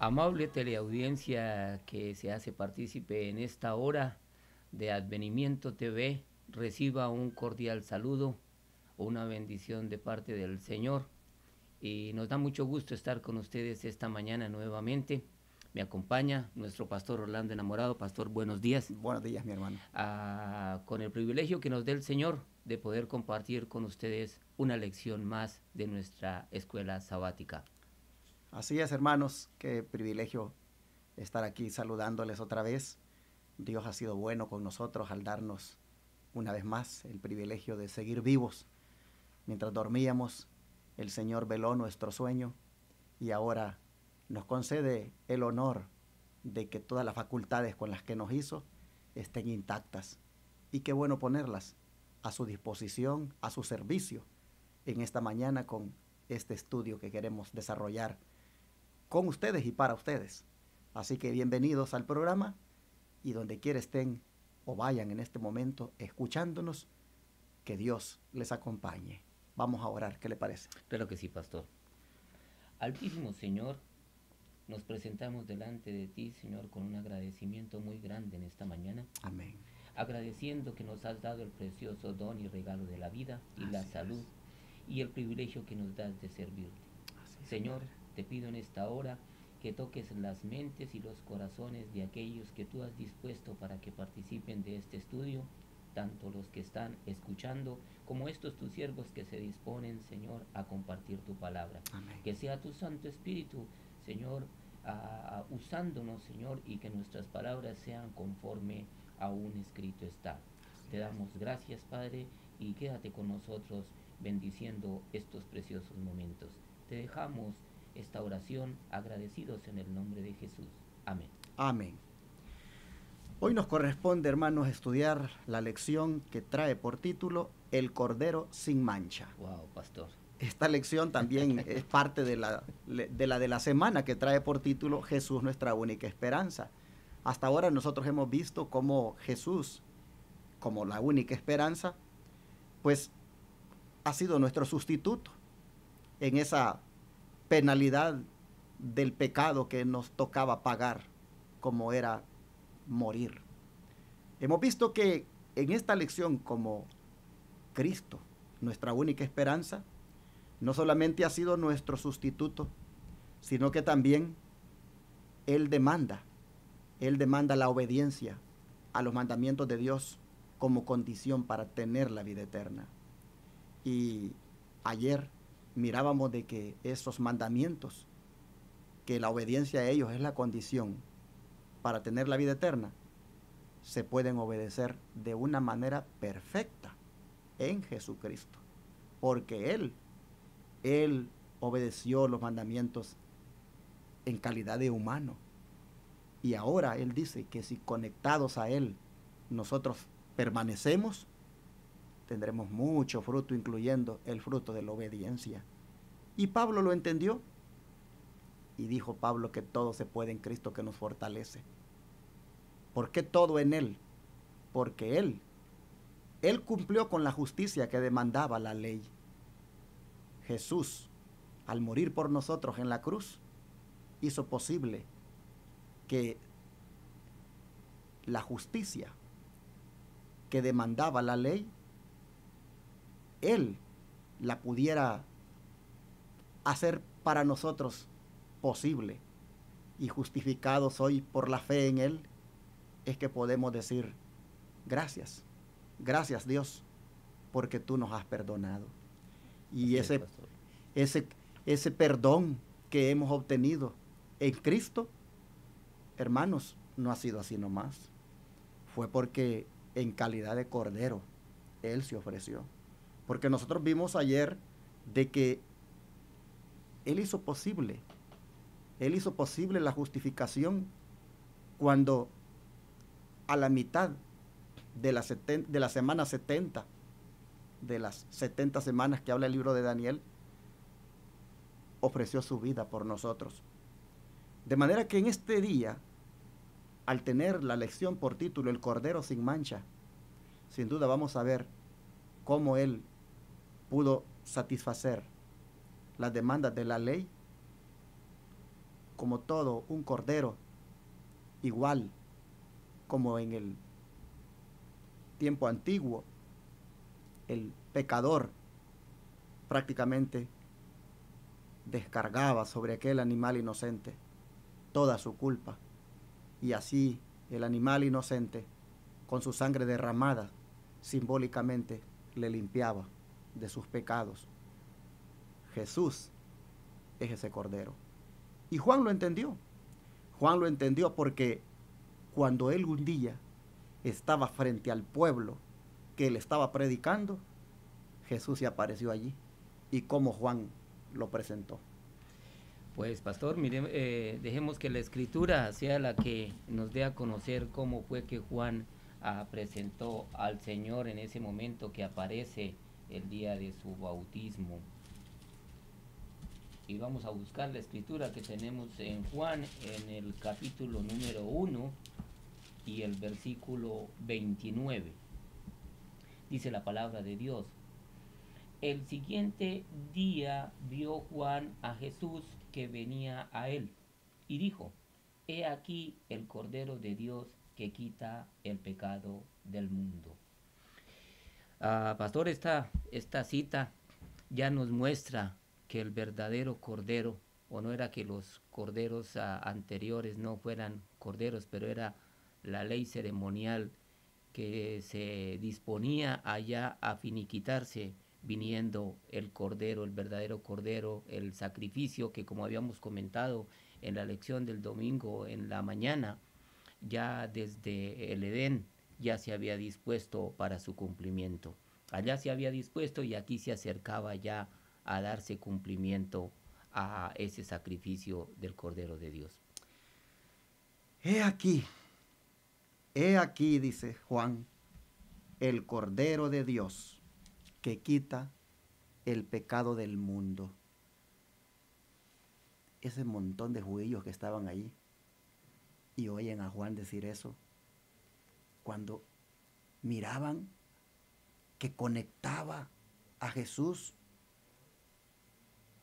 Amable teleaudiencia que se hace partícipe en esta hora de Advenimiento TV, reciba un cordial saludo, una bendición de parte del Señor y nos da mucho gusto estar con ustedes esta mañana nuevamente. Me acompaña nuestro pastor Orlando Enamorado. Pastor, buenos días. Buenos días, mi hermano. Con el privilegio que nos dé el Señor de poder compartir con ustedes una lección más de nuestra escuela sabática. Así es, hermanos, qué privilegio estar aquí saludándoles otra vez. Dios ha sido bueno con nosotros al darnos una vez más el privilegio de seguir vivos. Mientras dormíamos, el Señor veló nuestro sueño y ahora nos concede el honor de que todas las facultades con las que nos hizo estén intactas. Y qué bueno ponerlas a su disposición, a su servicio, en esta mañana con este estudio que queremos desarrollar con ustedes y para ustedes. Así que bienvenidos al programa y donde quiera estén o vayan en este momento escuchándonos, que Dios les acompañe. Vamos a orar, ¿qué le parece? Claro que sí, pastor. Altísimo Señor, nos presentamos delante de ti, Señor, con un agradecimiento muy grande en esta mañana. Amén. Agradeciendo que nos has dado el precioso don y regalo de la vida y la salud y el privilegio que nos das de servirte. Señor, te pido en esta hora que toques las mentes y los corazones de aquellos que tú has dispuesto para que participen de este estudio, tanto los que están escuchando como estos tus siervos que se disponen, Señor, a compartir tu palabra. Amén. Que sea tu Santo Espíritu, Señor, usándonos, Señor, y que nuestras palabras sean conforme a un escrito está. Te damos gracias, Padre, y quédate con nosotros bendiciendo estos preciosos momentos. Te dejamos esta oración agradecidos en el nombre de Jesús. Amén. Amén. Hoy nos corresponde, hermanos, estudiar la lección que trae por título El Cordero sin mancha. Wow, pastor. Esta lección también es parte de la semana que trae por título Jesús, nuestra única esperanza. Hasta ahora nosotros hemos visto cómo Jesús, como la única esperanza, pues ha sido nuestro sustituto en esa penalidad del pecado que nos tocaba pagar, como era morir. Hemos visto que en esta lección, como Cristo, nuestra única esperanza, no solamente ha sido nuestro sustituto, sino que también Él demanda la obediencia a los mandamientos de Dios como condición para tener la vida eterna. Y ayer mirábamos de que esos mandamientos, que la obediencia a ellos es la condición para tener la vida eterna, se pueden obedecer de una manera perfecta en Jesucristo, porque Él obedeció los mandamientos en calidad de humano. Y ahora Él dice que si conectados a Él nosotros permanecemos, tendremos mucho fruto, incluyendo el fruto de la obediencia. Y Pablo lo entendió. Y dijo Pablo que todo se puede en Cristo que nos fortalece. ¿Por qué todo en Él? Porque Él cumplió con la justicia que demandaba la ley. Jesús, al morir por nosotros en la cruz, hizo posible que la justicia que demandaba la ley, Él la pudiera hacer para nosotros posible. Y justificados hoy por la fe en Él, es que podemos decir gracias, gracias Dios, porque tú nos has perdonado. Y ese perdón que hemos obtenido en Cristo, hermanos, no ha sido así nomás. Fue porque en calidad de Cordero Él se ofreció. Porque nosotros vimos ayer de que Él hizo posible la justificación cuando a la mitad de la semana 70, de las 70 semanas que habla el libro de Daniel, ofreció su vida por nosotros. De manera que en este día, al tener la lección por título El Cordero sin mancha, sin duda vamos a ver cómo Él pudo satisfacer las demandas de la ley como todo un cordero, igual como en el tiempo antiguo, el pecador prácticamente descargaba sobre aquel animal inocente toda su culpa, y así el animal inocente, con su sangre derramada, simbólicamente le limpiaba de sus pecados. Jesús es ese cordero. Y Juan lo entendió. Juan lo entendió porque cuando él un día estaba frente al pueblo que él estaba predicando, Jesús se apareció allí y cómo Juan lo presentó. Pues pastor, mire, dejemos que la escritura sea la que nos dé a conocer cómo fue que Juan presentó al Señor en ese momento que aparece el día de su bautismo. Y vamos a buscar la escritura que tenemos en Juan en el capítulo número 1 y el versículo 29. Dice la palabra de Dios: el siguiente día vio Juan a Jesús que venía a él, y dijo: he aquí el Cordero de Dios que quita el pecado del mundo. Pastor, esta cita ya nos muestra que el verdadero Cordero, o no era que los corderos anteriores no fueran corderos, pero era la ley ceremonial que se disponía allá a finiquitarse viniendo el cordero, el verdadero cordero, el sacrificio que, como habíamos comentado en la lección del domingo en la mañana, ya desde el Edén ya se había dispuesto para su cumplimiento. Allá se había dispuesto y aquí se acercaba ya a darse cumplimiento a ese sacrificio del Cordero de Dios. He aquí, dice Juan, el Cordero de Dios que quita el pecado del mundo. Ese montón de judíos que estaban allí y oyen a Juan decir eso, cuando miraban que conectaba a Jesús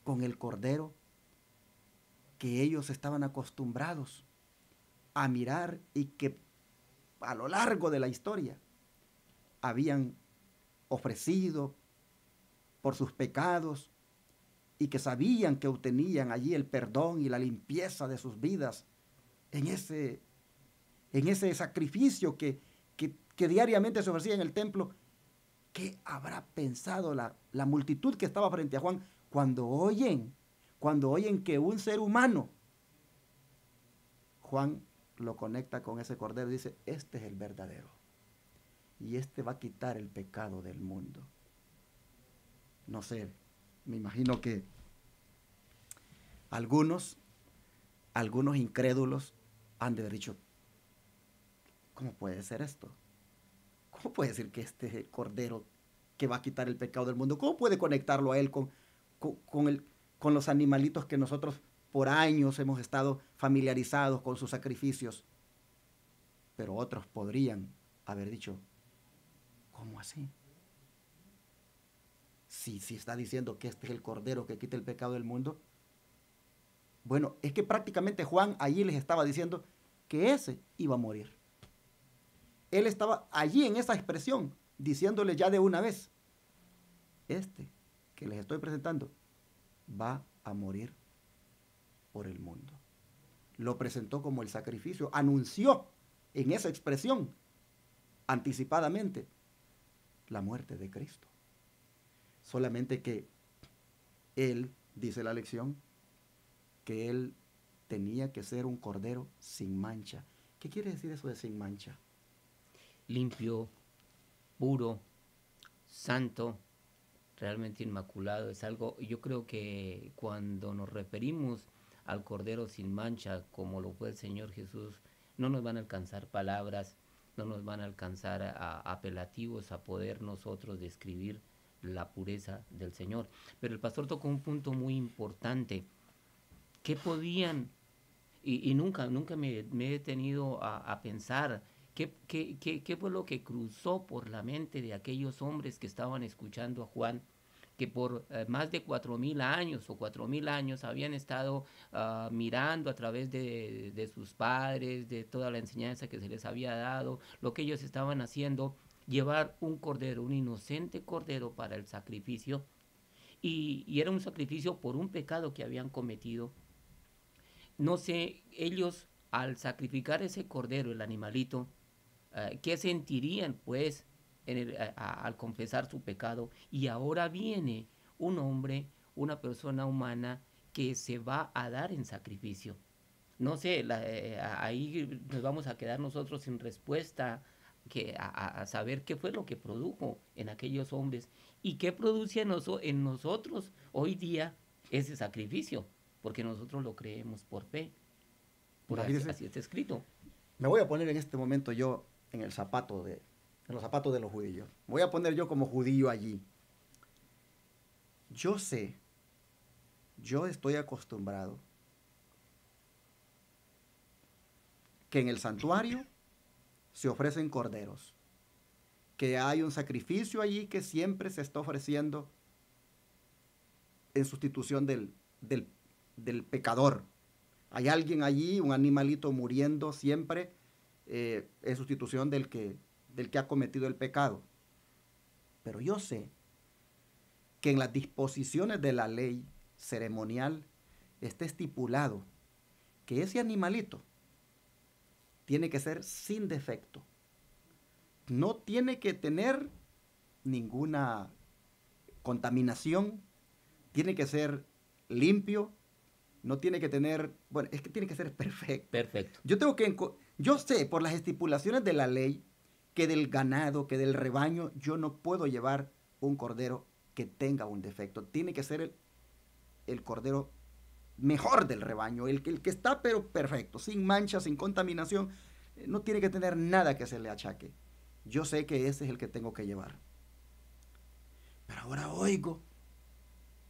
con el Cordero, que ellos estaban acostumbrados a mirar y que a lo largo de la historia habían ofrecido por sus pecados y que sabían que obtenían allí el perdón y la limpieza de sus vidas en ese sacrificio que diariamente se ofrecía en el templo. ¿Qué habrá pensado la multitud que estaba frente a Juan cuando oyen que un ser humano, Juan lo conecta con ese cordero y dice: este es el verdadero y este va a quitar el pecado del mundo? No sé, me imagino que algunos incrédulos han de haber dicho: ¿cómo puede ser esto? ¿Cómo puede decir que este es el cordero que va a quitar el pecado del mundo? ¿Cómo puede conectarlo a él con los animalitos que nosotros por años hemos estado familiarizados con sus sacrificios? Pero otros podrían haber dicho: ¿cómo así? Si está diciendo que este es el cordero que quita el pecado del mundo. Bueno, es que prácticamente Juan allí les estaba diciendo que ese iba a morir. Él estaba allí en esa expresión, diciéndole ya de una vez: este que les estoy presentando va a morir por el mundo. Lo presentó como el sacrificio, anunció en esa expresión anticipadamente la muerte de Cristo. Solamente que él, dice la lección, que él tenía que ser un cordero sin mancha. ¿Qué quiere decir eso de sin mancha? Limpio, puro, santo, realmente inmaculado. Es algo, yo creo que cuando nos referimos al Cordero sin mancha, como lo fue el Señor Jesús, no nos van a alcanzar palabras, no nos van a alcanzar apelativos a poder nosotros describir la pureza del Señor. Pero el pastor tocó un punto muy importante. ¿Qué podían? Y nunca me he detenido a pensar ¿qué fue lo que cruzó por la mente de aquellos hombres que estaban escuchando a Juan, que por más de 4.000 años o 4.000 años habían estado mirando a través de sus padres, de toda la enseñanza que se les había dado, lo que ellos estaban haciendo, llevar un cordero, un inocente cordero para el sacrificio, y era un sacrificio por un pecado que habían cometido. No sé, ellos al sacrificar ese cordero, el animalito, ¿qué sentirían pues al confesar su pecado? Y ahora viene un hombre, una persona humana que se va a dar en sacrificio. No sé, ahí nos vamos a quedar nosotros sin respuesta a saber qué fue lo que produjo en aquellos hombres y qué produce en nosotros hoy día ese sacrificio, porque nosotros lo creemos por fe, así está escrito. Me voy a poner en este momento yo en los zapatos de los judíos. Me voy a poner yo como judío allí. Yo sé, yo estoy acostumbrado que en el santuario se ofrecen corderos, que hay un sacrificio allí que siempre se está ofreciendo en sustitución del pecador. Hay alguien allí, un animalito muriendo siempre en sustitución del que ha cometido el pecado. Pero yo sé que en las disposiciones de la ley ceremonial está estipulado que ese animalito tiene que ser sin defecto. No tiene que tener ninguna contaminación, tiene que ser limpio, no tiene que tener, bueno, es que tiene que ser perfecto. Perfecto. Yo sé por las estipulaciones de la ley que del ganado, que del rebaño, yo no puedo llevar un cordero que tenga un defecto. Tiene que ser el cordero mejor del rebaño, el que está pero perfecto, sin mancha, sin contaminación, no tiene que tener nada que se le achaque. Yo sé que ese es el que tengo que llevar. Pero ahora oigo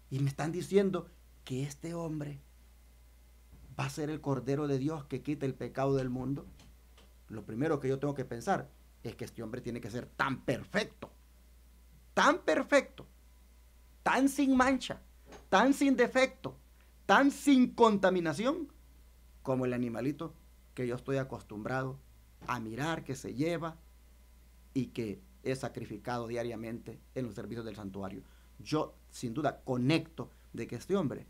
y me están diciendo que este hombre va a ser el Cordero de Dios que quita el pecado del mundo. Lo primero que yo tengo que pensar es que este hombre tiene que ser tan perfecto, tan sin mancha, tan sin defecto, tan sin contaminación, como el animalito que yo estoy acostumbrado a mirar, que se lleva y que es sacrificado diariamente en los servicios del santuario. Yo, sin duda, conecto de que este hombre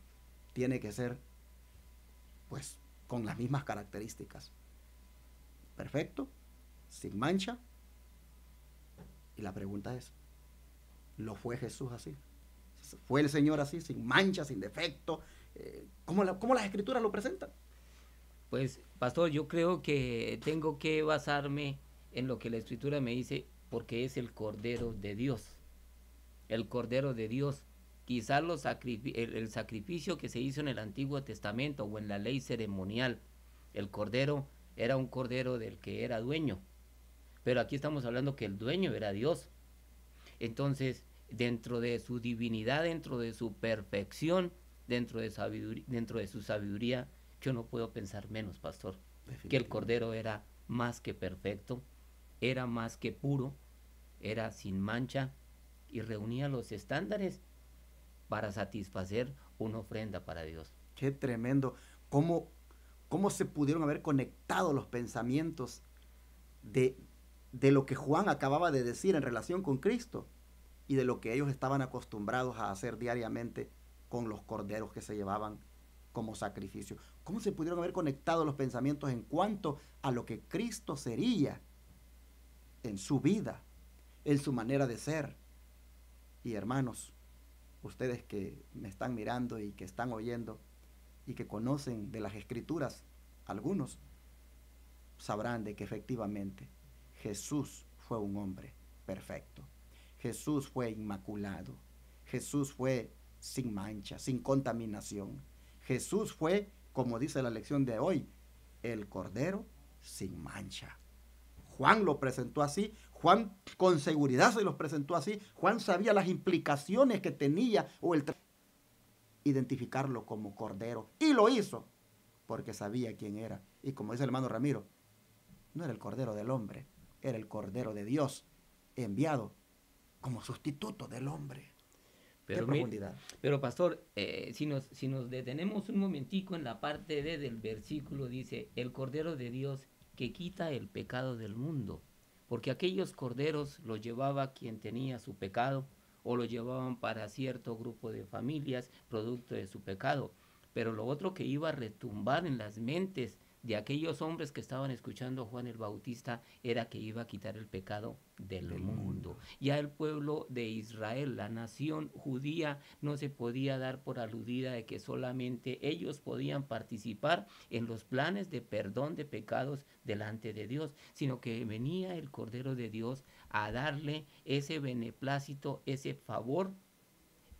tiene que ser, pues, con las mismas características. Perfecto, sin mancha. Y la pregunta es, ¿lo fue Jesús así? ¿Fue el Señor así, sin mancha, sin defecto? ¿Cómo las Escrituras lo presentan? Pues, pastor, yo creo que tengo que basarme en lo que la Escritura me dice, porque es el Cordero de Dios. El Cordero de Dios. Quizás el sacrificio que se hizo en el Antiguo Testamento o en la ley ceremonial, el Cordero era un Cordero del que era dueño. Pero aquí estamos hablando que el dueño era Dios. Entonces, dentro de su divinidad, dentro de su perfección, dentro de su sabiduría, yo no puedo pensar menos, pastor, que el Cordero era más que perfecto, era más que puro, era sin mancha y reunía los estándares para satisfacer una ofrenda para Dios. Qué tremendo. ¿Cómo se pudieron haber conectado los pensamientos de lo que Juan acababa de decir en relación con Cristo y de lo que ellos estaban acostumbrados a hacer diariamente con los corderos que se llevaban como sacrificio? ¿Cómo se pudieron haber conectado los pensamientos en cuanto a lo que Cristo sería en su vida, en su manera de ser? Y hermanos, ustedes que me están mirando y que están oyendo y que conocen de las Escrituras, algunos sabrán de que efectivamente Jesús fue un hombre perfecto. Jesús fue inmaculado. Jesús fue sin mancha, sin contaminación. Jesús fue, como dice la lección de hoy, el Cordero sin mancha. Juan lo presentó así. Juan con seguridad se los presentó así. Juan sabía las implicaciones que tenía o identificarlo como Cordero. Y lo hizo porque sabía quién era. Y como dice el hermano Ramiro, no era el Cordero del hombre, era el Cordero de Dios, enviado como sustituto del hombre. Qué Pero, profundidad. pero pastor, si nos detenemos un momentico en la parte D del versículo, dice, el Cordero de Dios que quita el pecado del mundo. Porque aquellos corderos los llevaba quien tenía su pecado o los llevaban para cierto grupo de familias producto de su pecado. Pero lo otro que iba a retumbar en las mentes de aquellos hombres que estaban escuchando a Juan el Bautista era que iba a quitar el pecado del mundo. Ya el pueblo de Israel, la nación judía, no se podía dar por aludida de que solamente ellos podían participar en los planes de perdón de pecados delante de Dios, sino que venía el Cordero de Dios a darle ese beneplácito, ese favor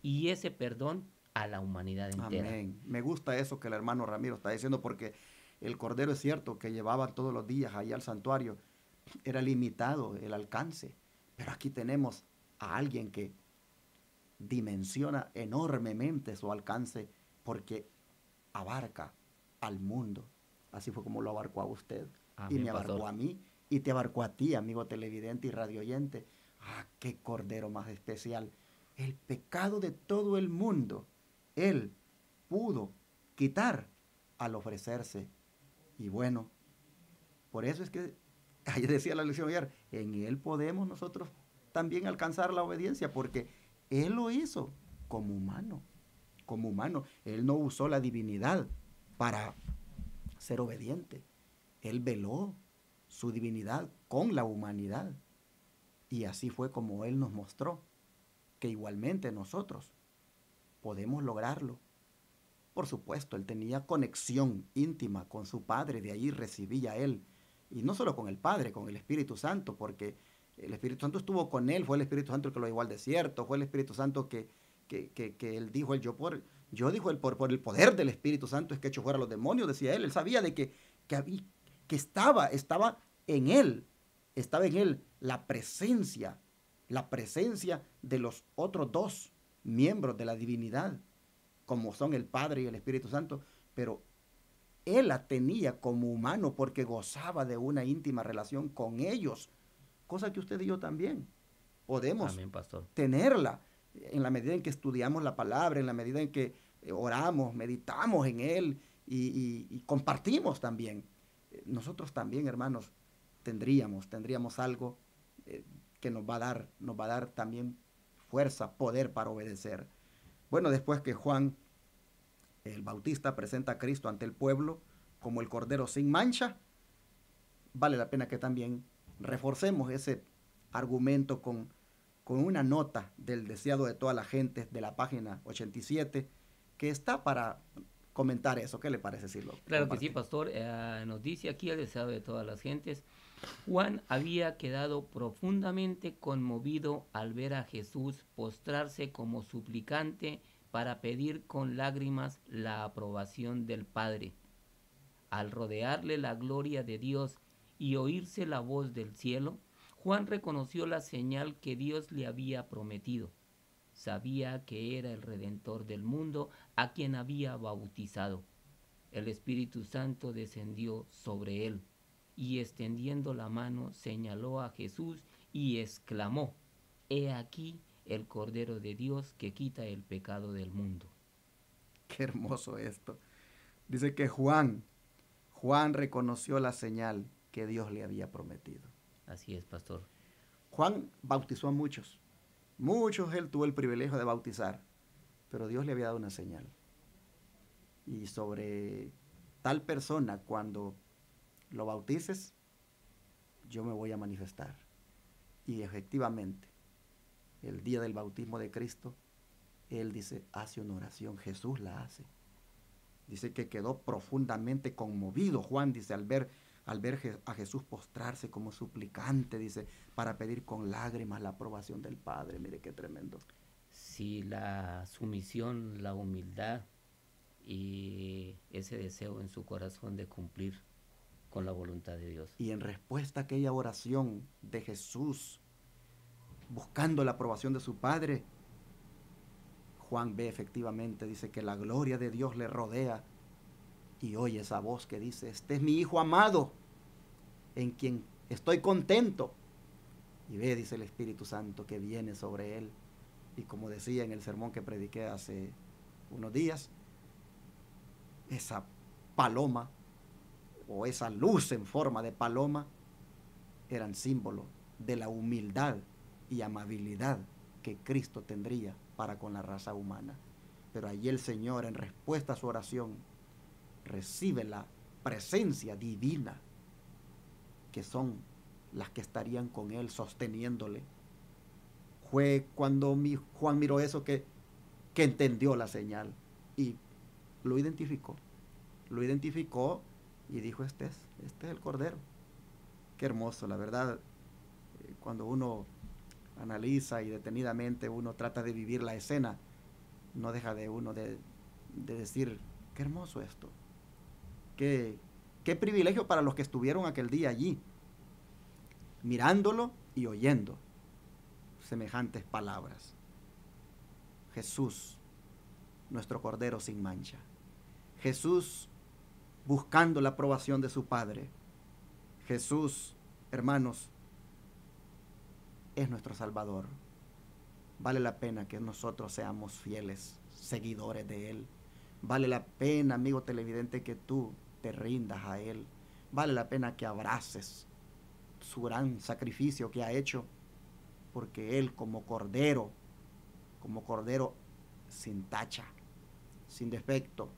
y ese perdón a la humanidad entera. Amén. Me gusta eso que el hermano Ramiro está diciendo, porque el Cordero es cierto que llevaban todos los días allá al santuario, era limitado el alcance, pero aquí tenemos a alguien que dimensiona enormemente su alcance porque abarca al mundo. Así fue como lo abarcó a usted. Amén, y me abarcó pastor. a mí y te abarcó a ti, amigo televidente y radioyente. Ah, qué Cordero más especial. El pecado de todo el mundo, Él pudo quitar al ofrecerse. Y bueno, por eso es que, ayer decía la lección ayer, en Él podemos nosotros también alcanzar la obediencia, porque Él lo hizo como humano, como humano. Él no usó la divinidad para ser obediente. Él veló su divinidad con la humanidad. Y así fue como Él nos mostró que igualmente nosotros podemos lograrlo. Por supuesto, Él tenía conexión íntima con su Padre, de allí recibía Él. Y no solo con el Padre, con el Espíritu Santo, porque el Espíritu Santo estuvo con Él, fue el Espíritu Santo el que lo llevó al desierto, fue el Espíritu Santo que Él dijo, yo dijo, por el poder del Espíritu Santo es que echo fuera a los demonios, decía Él sabía de que estaba en Él, estaba en Él la presencia de los otros dos miembros de la divinidad, como son el Padre y el Espíritu Santo, pero Él la tenía como humano porque gozaba de una íntima relación con ellos, cosa que usted y yo también podemos Amén, pastor. tenerla en la medida en que estudiamos la palabra, en la medida en que oramos, meditamos en Él y compartimos también. Nosotros también, hermanos, tendríamos algo que nos va a dar también fuerza, poder para obedecer. Bueno, después que Juan el Bautista presenta a Cristo ante el pueblo como el Cordero sin mancha, vale la pena que también reforcemos ese argumento con una nota del deseado de toda la gente de la página 87, que está para comentar eso. ¿Qué le parece, Silo? Claro que sí, pastor. Nos dice aquí el deseado de todas las gentes. Juan había quedado profundamente conmovido al ver a Jesús postrarse como suplicante para pedir con lágrimas la aprobación del Padre. Al rodearle la gloria de Dios y oírse la voz del cielo, Juan reconoció la señal que Dios le había prometido. Sabía que era el Redentor del mundo a quien había bautizado. El Espíritu Santo descendió sobre él y extendiendo la mano señaló a Jesús y exclamó: He aquí el Cordero de Dios que quita el pecado del mundo. Qué hermoso esto. Dice que Juan reconoció la señal que Dios le había prometido. Así es, pastor. Juan bautizó a muchos. Muchos él tuvo el privilegio de bautizar, pero Dios le había dado una señal. Y sobre tal persona, cuando lo bautices, yo me voy a manifestar. Y efectivamente, el día del bautismo de Cristo, él dice, hace una oración, Jesús la hace. Dice que quedó profundamente conmovido Juan, dice, al ver a Jesús postrarse como suplicante, dice, para pedir con lágrimas la aprobación del Padre. Mire qué tremendo. Sí, la sumisión, la humildad y ese deseo en su corazón de cumplir con la voluntad de Dios. Y en respuesta a aquella oración de Jesús, buscando la aprobación de su Padre, Juan ve efectivamente, dice que la gloria de Dios le rodea y oye esa voz que dice, este es mi Hijo amado, en quien estoy contento. Y ve, dice el Espíritu Santo, que viene sobre él. Y como decía en el sermón que prediqué hace unos días, esa paloma o esa luz en forma de paloma eran símbolo de la humildad y amabilidad que Cristo tendría para con la raza humana. Pero allí el Señor, en respuesta a su oración, recibe la presencia divina, que son las que estarían con él, sosteniéndole. Fue cuando Juan miró eso que entendió la señal y lo identificó. Lo identificó y dijo, este es el Cordero. Qué hermoso, la verdad. Cuando uno analiza y detenidamente uno trata de vivir la escena, no deja de uno de decir, qué hermoso esto. Qué privilegio para los que estuvieron aquel día allí, mirándolo y oyendo semejantes palabras. Jesús, nuestro Cordero sin mancha. Jesús buscando la aprobación de su Padre. Jesús, hermanos, es nuestro Salvador. Vale la pena que nosotros seamos fieles seguidores de Él. Vale la pena, amigo televidente, que tú te rindas a Él. Vale la pena que abraces su gran sacrificio que ha hecho, porque Él como Cordero sin tacha, sin defecto,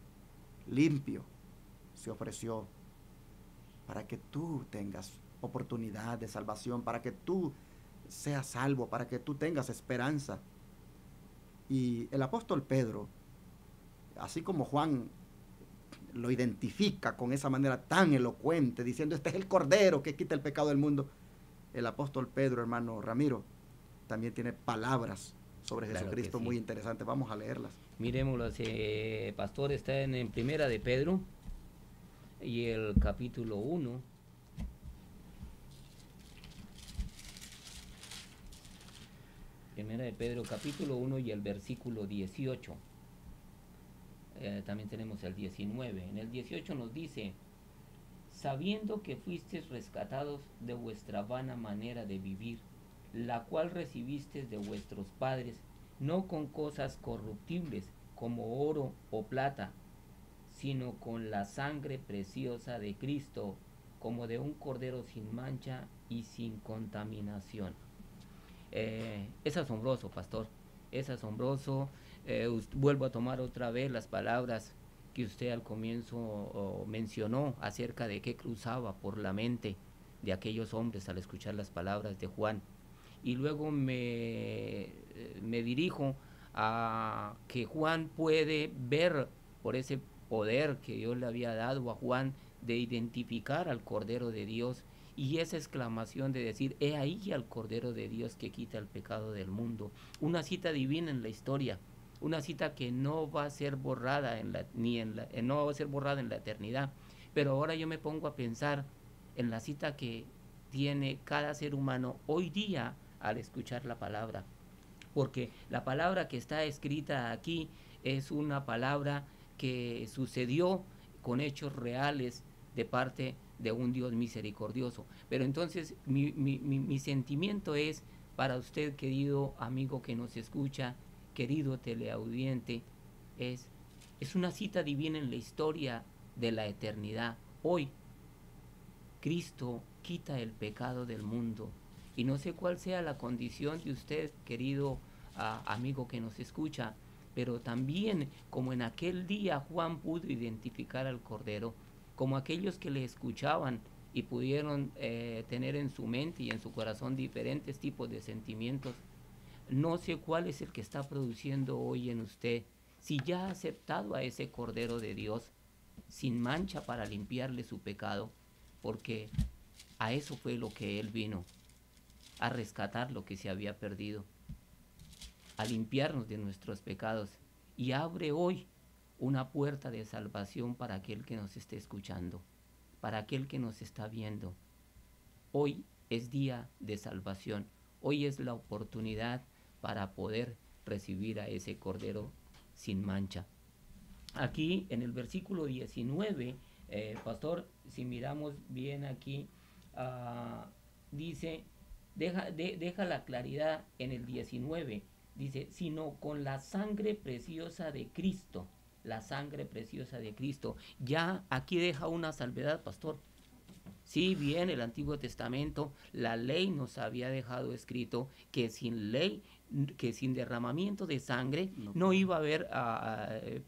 limpio, se ofreció para que tú tengas oportunidad de salvación, para que tú seas salvo, para que tú tengas esperanza. Y el apóstol Pedro, así como Juan lo identifica con esa manera tan elocuente, diciendo, este es el Cordero que quita el pecado del mundo, el apóstol Pedro, hermano Ramiro, también tiene palabras sobre Jesucristo muy interesantes. Vamos a leerlas. Miremoslas, pastor, está en Primera de Pedro y el capítulo 1. Primera de Pedro, capítulo 1 y el versículo 18. También tenemos el 19. En el 18 nos dice, sabiendo que fuisteis rescatados de vuestra vana manera de vivir, la cual recibisteis de vuestros padres, no con cosas corruptibles como oro o plata, sino con la sangre preciosa de Cristo, como de un cordero sin mancha y sin contaminación. Es asombroso, pastor, es asombroso. Vuelvo a tomar otra vez las palabras que usted al comienzo mencionó acerca de qué cruzaba por la mente de aquellos hombres al escuchar las palabras de Juan. Y luego me dirijo a que Juan puede ver por ese poder que Dios le había dado a Juan de identificar al Cordero de Dios, y esa exclamación de decir, he ahí al Cordero de Dios que quita el pecado del mundo. Una cita divina en la historia, una cita que no va a ser borrada no va a ser borrada en la eternidad. Pero ahora yo me pongo a pensar en la cita que tiene cada ser humano hoy día al escuchar la palabra, porque la palabra que está escrita aquí es una palabra que sucedió con hechos reales de parte de un Dios misericordioso. Pero entonces mi sentimiento es para usted, querido amigo que nos escucha, querido teleaudiente, es una cita divina en la historia de la eternidad. Hoy Cristo quita el pecado del mundo, y no sé cuál sea la condición de usted, querido amigo que nos escucha, pero también como en aquel día Juan pudo identificar al Cordero, como aquellos que le escuchaban y pudieron tener en su mente y en su corazón diferentes tipos de sentimientos, no sé cuál es el que está produciendo hoy en usted, si ya ha aceptado a ese Cordero de Dios sin mancha para limpiarle su pecado, porque a eso fue lo que Él vino, a rescatar lo que se había perdido, a limpiarnos de nuestros pecados, y abre hoy una puerta de salvación para aquel que nos esté escuchando, para aquel que nos está viendo. Hoy es día de salvación, hoy es la oportunidad para poder recibir a ese Cordero sin mancha. Aquí en el versículo 19, pastor, si miramos bien aquí, dice, deja la claridad en el 19, dice, sino con la sangre preciosa de Cristo, la sangre preciosa de Cristo. Ya aquí deja una salvedad, pastor. Si bien el Antiguo Testamento, la ley nos había dejado escrito que sin ley, que sin derramamiento de sangre no iba a haber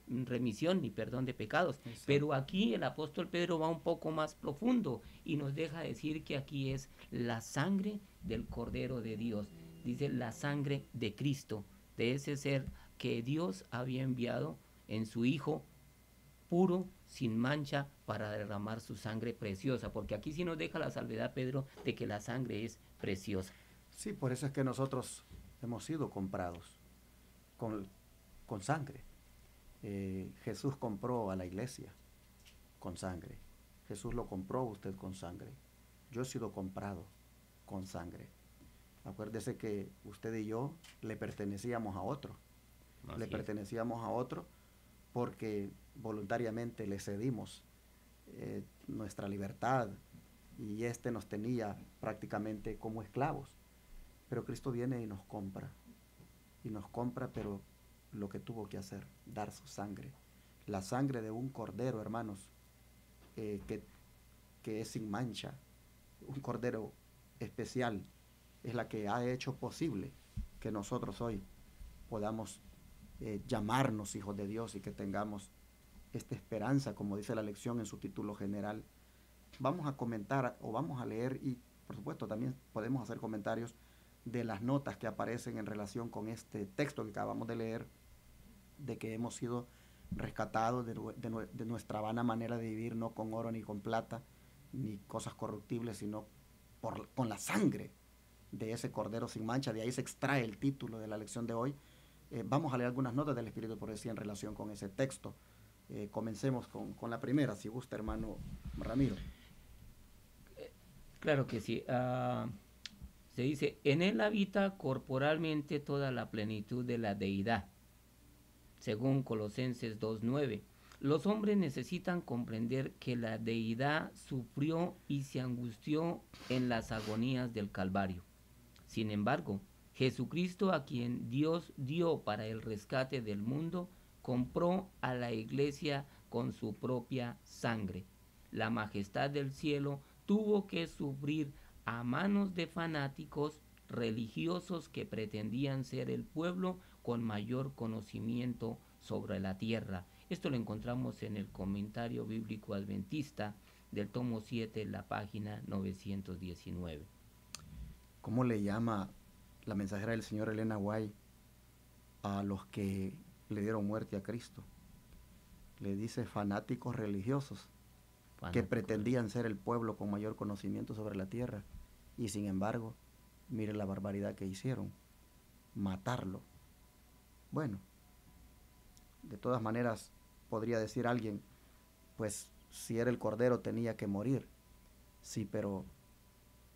remisión ni perdón de pecados. Exacto. Pero aquí el apóstol Pedro va un poco más profundo y nos deja decir que aquí es la sangre del Cordero de Dios. Dice la sangre de Cristo, de ese ser que Dios había enviado en su Hijo puro, sin mancha, para derramar su sangre preciosa, porque aquí sí nos deja la salvedad, Pedro, de que la sangre es preciosa. Sí, por eso es que nosotros hemos sido comprados con sangre. Jesús compró a la iglesia con sangre. Jesús lo compró a usted con sangre. Yo he sido comprado con sangre. Acuérdese que usted y yo le pertenecíamos a otro. Así le pertenecíamos a otro porque voluntariamente le cedimos nuestra libertad y nos tenía prácticamente como esclavos. Pero Cristo viene y nos compra, pero lo que tuvo que hacer, dar su sangre, la sangre de un cordero, hermanos, que es sin mancha, un cordero especial, es la que ha hecho posible que nosotros hoy podamos llamarnos hijos de Dios y que tengamos esta esperanza, como dice la lección en su título general. Vamos a comentar o vamos a leer y por supuesto también podemos hacer comentarios de las notas que aparecen en relación con este texto que acabamos de leer, de que hemos sido rescatados de nuestra vana manera de vivir, no con oro ni con plata ni cosas corruptibles, sino con la sangre de ese cordero sin mancha. De ahí se extrae el título de la lección de hoy. Vamos a leer algunas notas del Espíritu de Profecía en relación con ese texto. Comencemos con la primera, si gusta, hermano Ramiro. Claro que sí. Se dice, en él habita corporalmente toda la plenitud de la deidad, según Colosenses 2:9. Los hombres necesitan comprender que la deidad sufrió y se angustió en las agonías del Calvario. Sin embargo, Jesucristo, a quien Dios dio para el rescate del mundo, compró a la iglesia con su propia sangre. La majestad del cielo tuvo que sufrir a manos de fanáticos religiosos que pretendían ser el pueblo con mayor conocimiento sobre la tierra. Esto lo encontramos en el Comentario Bíblico Adventista del tomo 7, la página 919. ¿Cómo le llama la mensajera del Señor Elena White a los que le dieron muerte a Cristo? Le dice fanáticos religiosos que pretendían ser el pueblo con mayor conocimiento sobre la tierra y sin embargo, mire la barbaridad que hicieron, matarlo. Bueno, de todas maneras podría decir alguien, pues si era el cordero tenía que morir. Sí, pero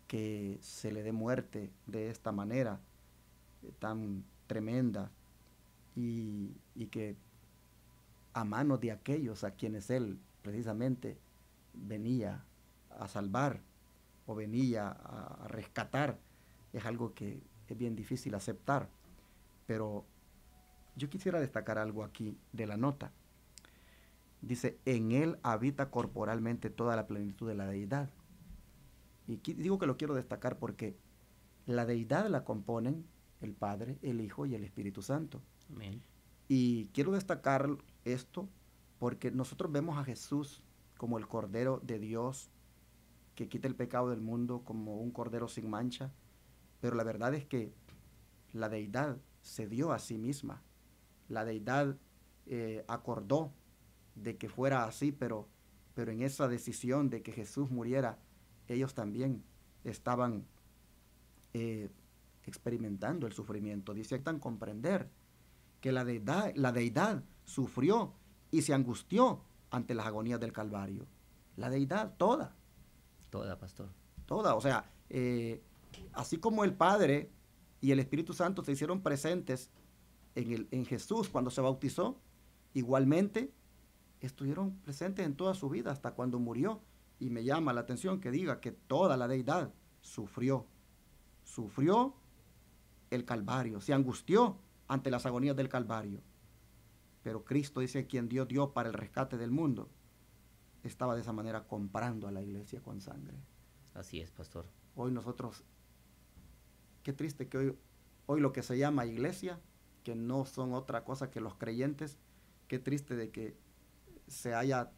que se le dé muerte de esta manera tan tremenda y que a manos de aquellos a quienes él precisamente venía a salvar o venía a rescatar, es algo que es bien difícil aceptar. Pero yo quisiera destacar algo aquí de la nota. Dice, en él habita corporalmente toda la plenitud de la deidad. Y digo que lo quiero destacar porque la deidad la componen el Padre, el Hijo y el Espíritu Santo. Amén. Y quiero destacar esto porque nosotros vemos a Jesús como el Cordero de Dios que quita el pecado del mundo, como un Cordero sin mancha, pero la verdad es que la deidad se dio a sí misma. La deidad acordó de que fuera así, pero en esa decisión de que Jesús muriera, ellos también estaban experimentando el sufrimiento. Dice, necesitan comprender que la deidad sufrió y se angustió ante las agonías del Calvario. La deidad toda. Toda, pastor. Toda, o sea, así como el Padre y el Espíritu Santo se hicieron presentes en Jesús cuando se bautizó, igualmente estuvieron presentes en toda su vida hasta cuando murió. Y me llama la atención que diga que toda la deidad sufrió el Calvario, se angustió ante las agonías del Calvario. Pero Cristo dice, quien Dios dio para el rescate del mundo, estaba de esa manera comprando a la iglesia con sangre. Así es, pastor. Hoy nosotros, qué triste que hoy lo que se llama iglesia, que no son otra cosa que los creyentes, qué triste de que se haya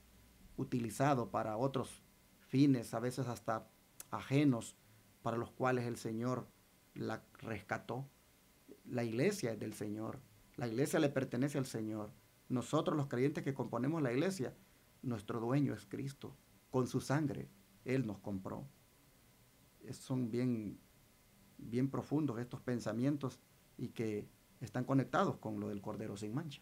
utilizado para otros fines, a veces hasta ajenos, para los cuales el Señor la rescató. La iglesia es del Señor, la iglesia le pertenece al Señor. Nosotros los creyentes que componemos la iglesia, nuestro dueño es Cristo. Con su sangre, Él nos compró. Son bien profundos estos pensamientos y que están conectados con lo del Cordero sin mancha.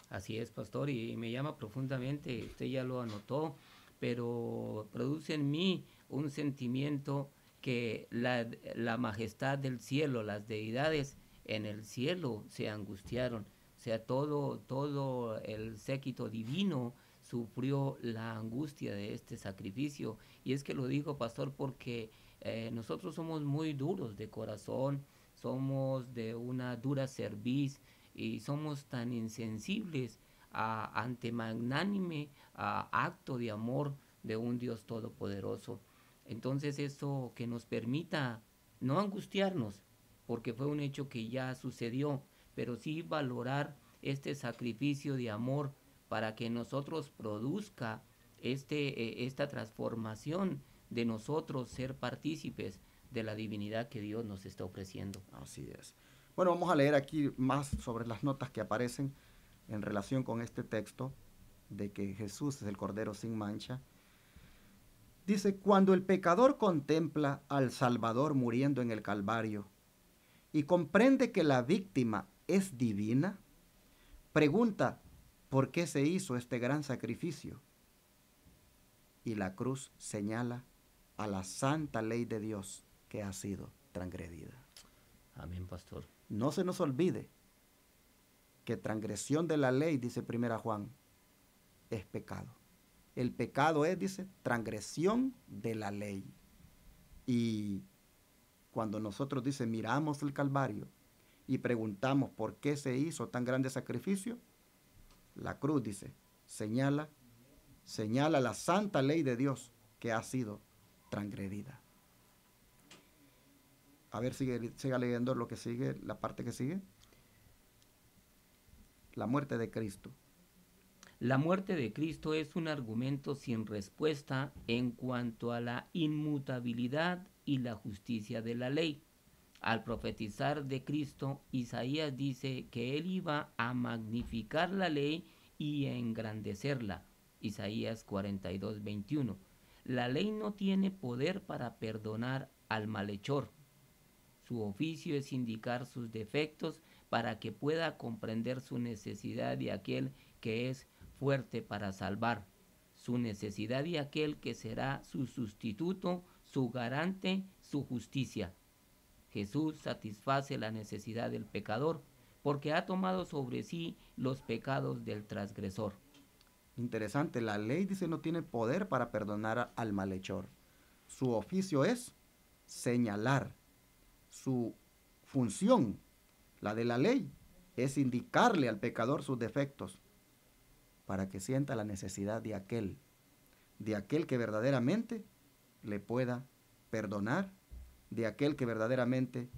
Así es, pastor, y me llama profundamente, usted ya lo anotó, pero produce en mí un sentimiento que la majestad del cielo, las deidades en el cielo se angustiaron. O sea, todo el séquito divino sufrió la angustia de este sacrificio. Y es que lo digo, pastor, porque nosotros somos muy duros de corazón, somos de una dura cerviz y somos tan insensibles ante magnánime acto de amor de un Dios todopoderoso. Entonces eso que nos permita no angustiarnos, porque fue un hecho que ya sucedió, pero sí valorar este sacrificio de amor para que nosotros produzca esta transformación de nosotros ser partícipes de la divinidad que Dios nos está ofreciendo. Así es. Bueno, vamos a leer aquí más sobre las notas que aparecen en relación con este texto de que Jesús es el Cordero sin mancha. Dice, cuando el pecador contempla al Salvador muriendo en el Calvario y comprende que la víctima es divina, pregunta por qué se hizo este gran sacrificio. Y la cruz señala a la santa ley de Dios que ha sido transgredida. Amén, pastor. No se nos olvide que transgresión de la ley, dice 1 Juan, es pecado. El pecado es, dice, transgresión de la ley. Y cuando nosotros, dice, miramos el Calvario y preguntamos por qué se hizo tan grande sacrificio, la cruz, dice, señala la santa ley de Dios que ha sido transgredida. A ver, siga leyendo lo que sigue, la parte que sigue. La muerte de Cristo. La muerte de Cristo es un argumento sin respuesta en cuanto a la inmutabilidad y la justicia de la ley. Al profetizar de Cristo, Isaías dice que él iba a magnificar la ley y a engrandecerla. Isaías 42:21. La ley no tiene poder para perdonar al malhechor. Su oficio es indicar sus defectos para que pueda comprender su necesidad de aquel que es fuerte para salvar, su necesidad de aquel que será su sustituto, su garante, su justicia. Jesús satisface la necesidad del pecador porque ha tomado sobre sí los pecados del transgresor. Interesante, la ley dice no tiene poder para perdonar al malhechor. Su oficio es señalar. Su función, la de la ley, es indicarle al pecador sus defectos para que sienta la necesidad de aquel que verdaderamente le pueda perdonar, de aquel que verdaderamente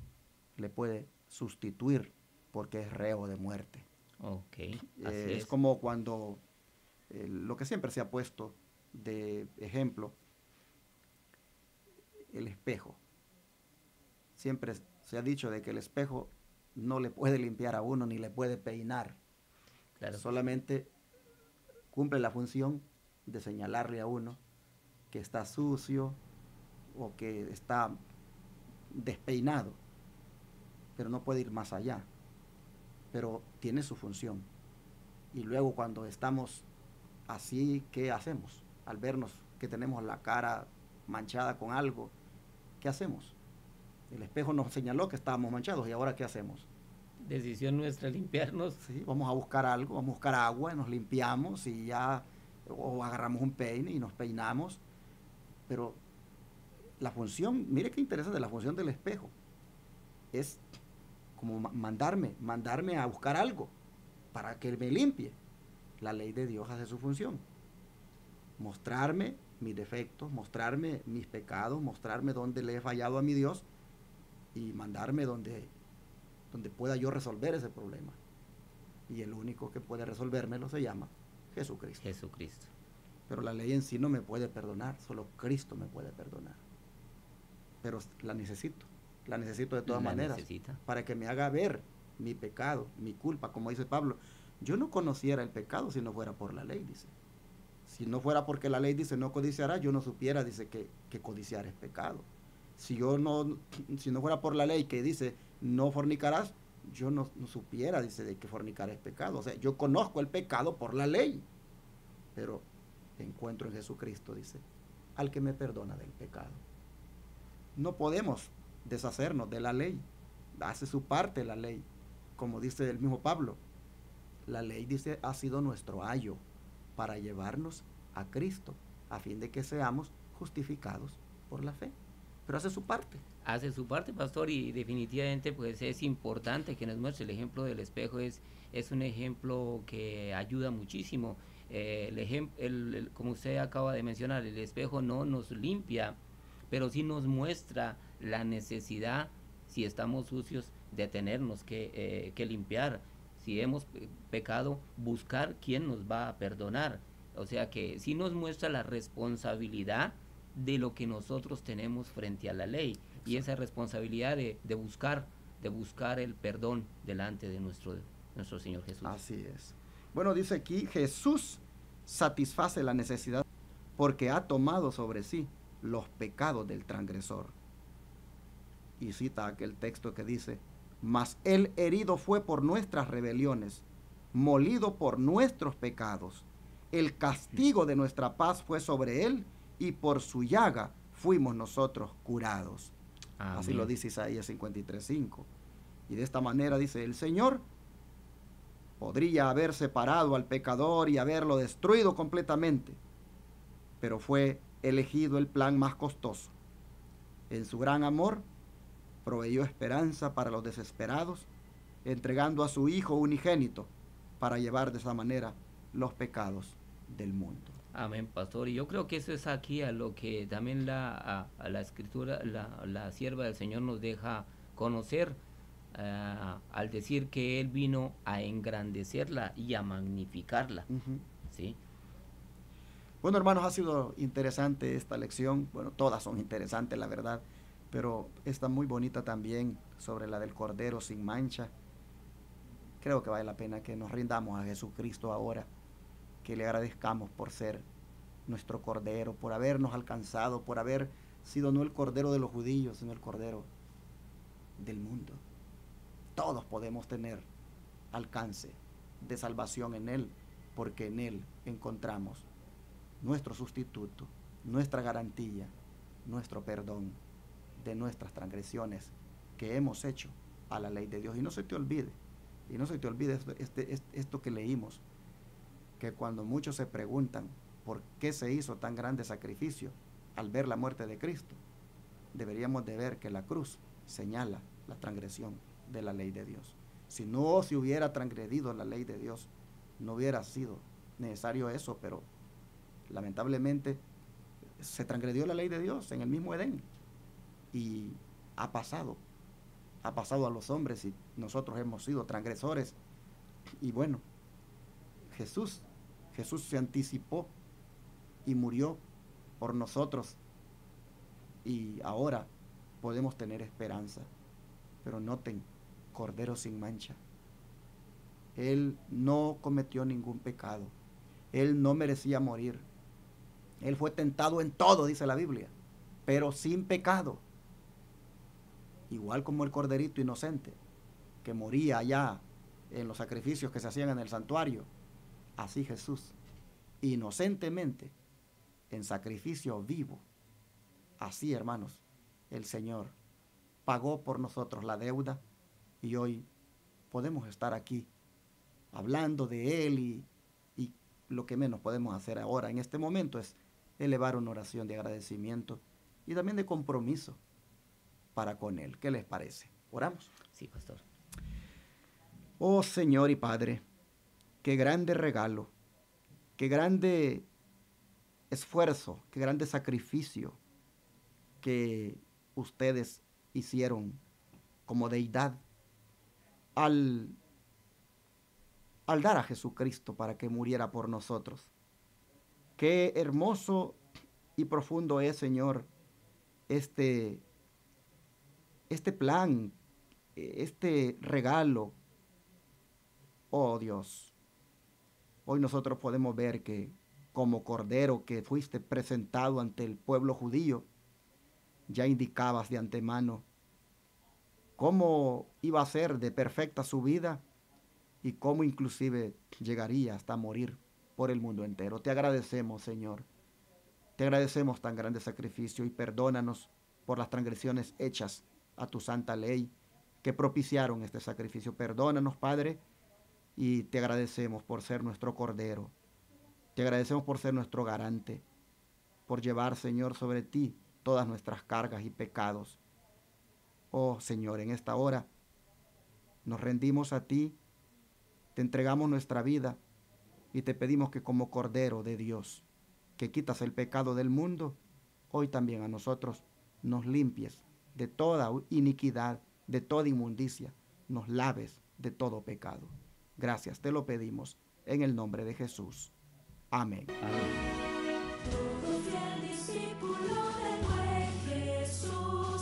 le puede sustituir porque es reo de muerte. Okay, es como cuando lo que siempre se ha puesto de ejemplo, el espejo. Siempre se ha dicho de que el espejo no le puede limpiar a uno ni le puede peinar. Claro. Solamente cumple la función de señalarle a uno que está sucio o que está despeinado, pero no puede ir más allá. Pero tiene su función. Y luego cuando estamos así, ¿qué hacemos? Al vernos que tenemos la cara manchada con algo, ¿qué hacemos? El espejo nos señaló que estábamos manchados y ahora ¿qué hacemos? Decisión nuestra limpiarnos. Sí, vamos a buscar algo, vamos a buscar agua, nos limpiamos y ya, o agarramos un peine y nos peinamos. Pero la función, mire qué interesante, la función del espejo es como mandarme a buscar algo para que me limpie. La ley de Dios hace su función. Mostrarme mis defectos, mostrarme mis pecados, mostrarme dónde le he fallado a mi Dios y mandarme donde pueda yo resolver ese problema. Y el único que puede resolvérmelo se llama Jesucristo. Jesucristo. Pero la ley en sí no me puede perdonar, solo Cristo me puede perdonar. Pero la necesito de todas maneras, para que me haga ver mi pecado, mi culpa, como dice Pablo. Yo no conociera el pecado si no fuera por la ley, dice. Si no fuera porque la ley dice no codiciarás, yo no supiera, dice, que codiciar es pecado. Si no fuera por la ley que dice no fornicarás, yo no supiera, dice, de que fornicar es pecado. O sea, yo conozco el pecado por la ley, pero encuentro en Jesucristo, dice, al que me perdona del pecado. No podemos deshacernos de la ley. Hace su parte la ley. Como dice el mismo Pablo, la ley, dice, ha sido nuestro ayo para llevarnos a Cristo, a fin de que seamos justificados por la fe. Pero hace su parte. Hace su parte, pastor, y definitivamente pues es importante que nos muestre. El ejemplo del espejo es un ejemplo que ayuda muchísimo. Como usted acaba de mencionar, el espejo no nos limpia, pero sí nos muestra la necesidad, si estamos sucios, de tenernos que limpiar. Si hemos pecado, buscar quién nos va a perdonar. O sea que sí nos muestra la responsabilidad de lo que nosotros tenemos frente a la ley. Exacto. Y esa responsabilidad de buscar el perdón delante de nuestro Señor Jesús. Así es. Bueno, dice aquí, Jesús satisface la necesidad porque ha tomado sobre sí los pecados del transgresor. Y cita aquel texto que dice, mas él herido fue por nuestras rebeliones, molido por nuestros pecados. El castigo de nuestra paz fue sobre él, y por su llaga fuimos nosotros curados. Amén. Así lo dice Isaías 53:5. Y de esta manera dice, el Señor podría haber separado al pecador y haberlo destruido completamente, pero fue elegido el plan más costoso. En su gran amor proveyó esperanza para los desesperados, entregando a su Hijo unigénito para llevar de esa manera los pecados del mundo. Amén, pastor. Y yo creo que eso es aquí a lo que también a la Escritura, la sierva del Señor nos deja conocer, al decir que Él vino a engrandecerla y a magnificarla. ¿Sí? Bueno, hermanos, ha sido interesante esta lección. Bueno, todas son interesantes, la verdad, pero esta muy bonita también, sobre la del Cordero sin mancha. Creo que vale la pena que nos rindamos a Jesucristo ahora, que le agradezcamos por ser nuestro Cordero, por habernos alcanzado, por haber sido no el Cordero de los judíos, sino el Cordero del mundo. Todos podemos tener alcance de salvación en Él, porque en Él encontramos nuestro sustituto, nuestra garantía, nuestro perdón de nuestras transgresiones que hemos hecho a la ley de Dios. Y no se te olvide esto que leímos, que cuando muchos se preguntan por qué se hizo tan grande sacrificio al ver la muerte de Cristo, deberíamos de ver que la cruz señala la transgresión de la ley de Dios. Si no se hubiera transgredido la ley de Dios, no hubiera sido necesario eso, pero lamentablemente se transgredió la ley de Dios en el mismo Edén y ha pasado a los hombres, y nosotros hemos sido transgresores. Y bueno, Jesús se anticipó y murió por nosotros, y ahora podemos tener esperanza. Pero noten, Cordero sin mancha. Él no cometió ningún pecado. Él no merecía morir. Él fue tentado en todo, dice la Biblia, pero sin pecado. Igual como el corderito inocente que moría allá en los sacrificios que se hacían en el santuario, así Jesús, inocentemente, en sacrificio vivo, así, hermanos, el Señor pagó por nosotros la deuda, y hoy podemos estar aquí hablando de Él, y lo que menos podemos hacer ahora en este momento es elevar una oración de agradecimiento y también de compromiso para con Él. ¿Qué les parece? ¿Oramos? Sí, pastor. Oh Señor y Padre, qué grande regalo, qué grande esfuerzo, qué grande sacrificio que ustedes hicieron como deidad al dar a Jesucristo para que muriera por nosotros. Qué hermoso y profundo es, Señor, este plan, este regalo. Oh Dios, hoy nosotros podemos ver que como cordero que fuiste presentado ante el pueblo judío, ya indicabas de antemano cómo iba a ser de perfecta su vida y cómo inclusive llegaría hasta morir por el mundo entero. Te agradecemos, Señor. Te agradecemos tan grande sacrificio y perdónanos por las transgresiones hechas a tu santa ley que propiciaron este sacrificio. Perdónanos, Padre, y te agradecemos por ser nuestro Cordero. Te agradecemos por ser nuestro garante, por llevar, Señor, sobre ti todas nuestras cargas y pecados. Oh, Señor, en esta hora nos rendimos a ti, te entregamos nuestra vida y te pedimos que como Cordero de Dios, que quitas el pecado del mundo, hoy también a nosotros nos limpies de toda iniquidad, de toda inmundicia, nos laves de todo pecado. Gracias, te lo pedimos en el nombre de Jesús. Amén. Amén. Todo fiel discípulo del buen Jesús.